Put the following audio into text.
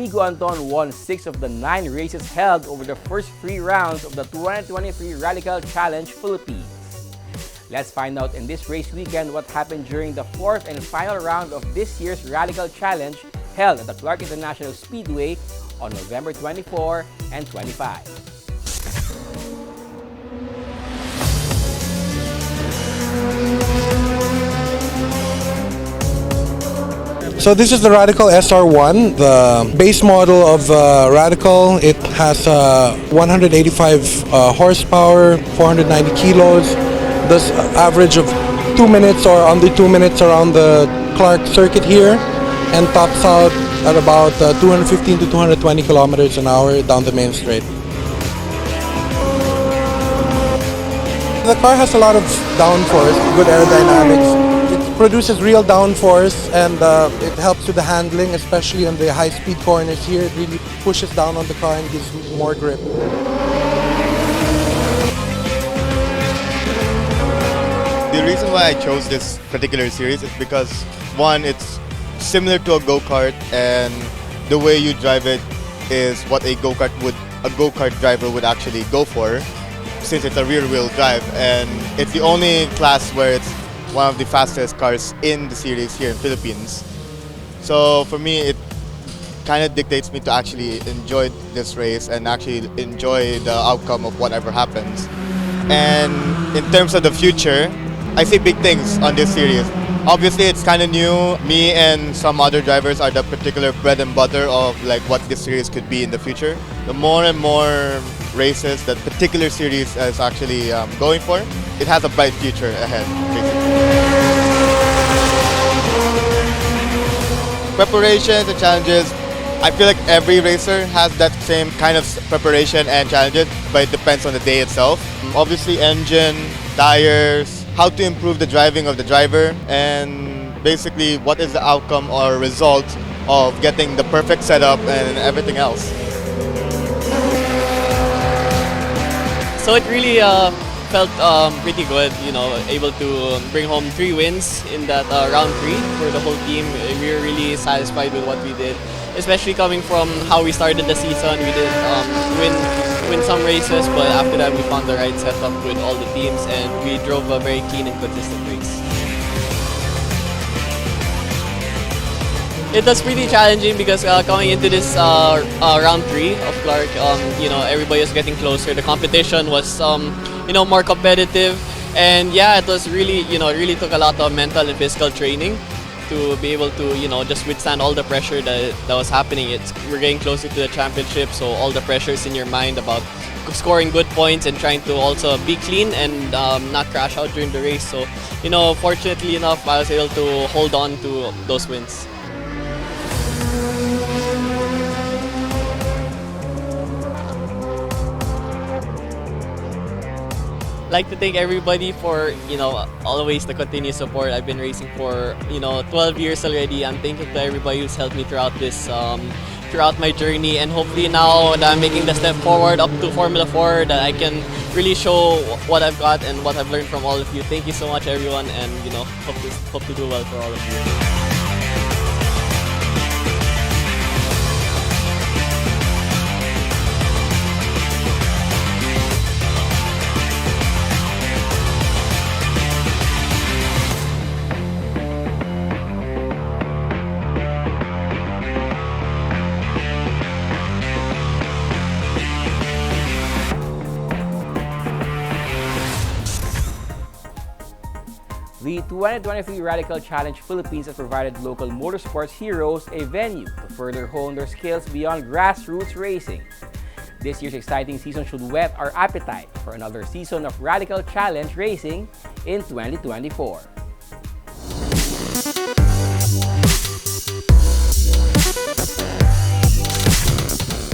Inigo Anton won 6 of the 9 races held over the first 3 rounds of the 2023 Radical Challenge Philippines. Let's find out in this race weekend what happened during the 4th and final round of this year's Radical Challenge held at the Clark International Speedway on November 24 and 25. So this is the Radical SR1, the base model of Radical. It has 185 horsepower, 490 kilos, does average of 2 minutes or under 2 minutes around the Clark circuit here, and tops out at about 215 to 220 kilometers an hour down the main straight. The car has a lot of downforce, good aerodynamics. It produces real downforce, and it helps with the handling, especially on the high-speed corners here. It really pushes down on the car and gives more grip. The reason why I chose this particular series is because, one, it's similar to a go-kart, and the way you drive it is what a go-kart driver would actually go for, since it's a rear-wheel drive, and it's the only class where it's one of the fastest cars in the series here in Philippines. So for me, it kind of dictates me to actually enjoy this race and actually enjoy the outcome of whatever happens. And in terms of the future, I see big things on this series. Obviously, it's kind of new. Me and some other drivers are the particular bread and butter of like what this series could be in the future. The more and more races that particular series is actually going for, it has a bright future ahead, basically. Preparations and challenges, I feel like every racer has that same kind of preparation and challenges, but it depends on the day itself. Obviously, engine, tires, how to improve the driving of the driver, and basically what is the outcome or result of getting the perfect setup and everything else. So it really felt pretty good, able to bring home 3 wins in that round 3 for the whole team. We were really satisfied with what we did, especially coming from how we started the season. We did win some races, but after that we found the right setup with all the teams, and we drove a very clean and consistent race. It was pretty challenging because coming into this round 3 of Clark, everybody was getting closer. The competition was more competitive, and yeah, it was really, really took a lot of mental and physical training to be able to, just withstand all the pressure that was happening. We're getting closer to the championship, so all the pressures in your mind about scoring good points and trying to also be clean and not crash out during the race. So, fortunately enough, I was able to hold on to those wins. I'd like to thank everybody for, always the continued support. I've been racing for, 12 years already. I'm thankful to everybody who's helped me throughout this, throughout my journey. And hopefully now that I'm making the step forward up to Formula 4, that I can really show what I've got and what I've learned from all of you. Thank you so much, everyone, and, hope to do well for all of you. The 2023 Radical Challenge Philippines has provided local motorsports heroes a venue to further hone their skills beyond grassroots racing. This year's exciting season should whet our appetite for another season of Radical Challenge racing in 2024.